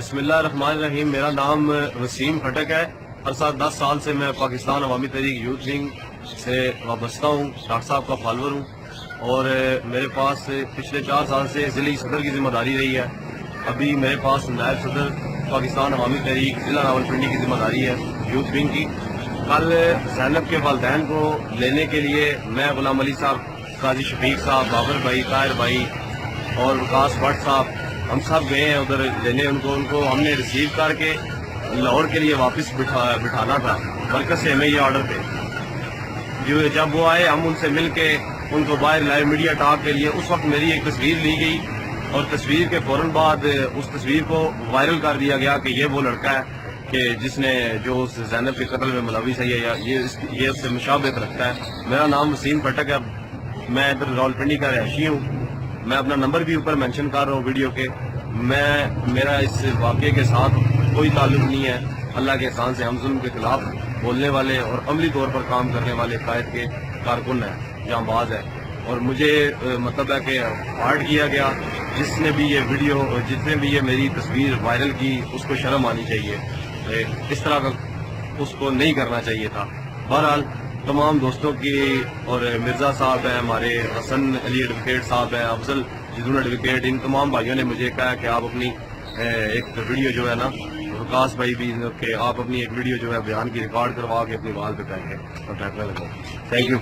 بسم اللہ الرحمن الرحیم. میرا نام وسیم پھٹک ہے. عرصہ 10 سال سے میں پاکستان عوامی تحریک یوتھ ونگ سے وابستہ ہوں. ڈاکٹر صاحب کا فالوور ہوں اور میرے پاس پچھلے 4 سال سے ضلعی صدر کی ذمہ داری رہی ہے. ابھی میرے پاس نائب صدر پاکستان عوامی تحریک ضلع راولپنڈی کی ذمہ داری ہے یوتھ ونگ کی. کل زینب کے والدین کو لینے کے لیے میں غلام علی صاحب, قاضی شفیق صاحب, بابر بھائی, طاہر بھائی اور وکاس بٹ صاحب, ہم سب گئے ہیں ادھر لینے. ان کو ہم نے ریسیو کر کے لاہور کے لیے واپس بٹھانا تھا. مرکز سے ہمیں یہ آرڈر تھے. جب وہ آئے ہم ان سے مل کے ان کو باہر لائیو میڈیا ٹاک کے لیے اس وقت میری ایک تصویر لی گئی اور تصویر کے فوراً بعد اس تصویر کو وائرل کر دیا گیا کہ یہ وہ لڑکا ہے کہ جس نے جو اس زینب کے قتل میں ملوث ہے یا یہ اس سے مشابہت رکھتا ہے. میرا نام وسیم پھٹک ہے. میں ادھر راولپنڈی کا رہائشی ہوں. میں اپنا نمبر بھی اوپر مینشن کر رہا ہوں ویڈیو کے. میرا اس واقعے کے ساتھ کوئی تعلق نہیں ہے. اللہ کے احسان سے ہم ظلم کے خلاف بولنے والے اور عملی طور پر کام کرنے والے قائد کے کارکن ہیں, جہاں باز ہے. اور مجھے مطلب ہے کہ پارٹ کیا گیا. جس نے بھی یہ ویڈیو, جس نے بھی یہ میری تصویر وائرل کی, اس کو شرم آنی چاہیے. اس طرح کا اس کو نہیں کرنا چاہیے تھا. بہرحال تمام دوستوں کی, اور مرزا صاحب ہیں ہمارے, حسن علی ایڈوکیٹ صاحب ہیں, افضل جدون ایڈوکیٹ, ان تمام بھائیوں نے مجھے کہا کہ آپ اپنی ایک ویڈیو جو ہے نا, وکاس بھائی بھی, کہ آپ اپنی ایک ویڈیو جو ہے بیان کی ریکارڈ کروا کے اپنی وال پہ پھینکیں اور ٹیکنے لگے. Thank you.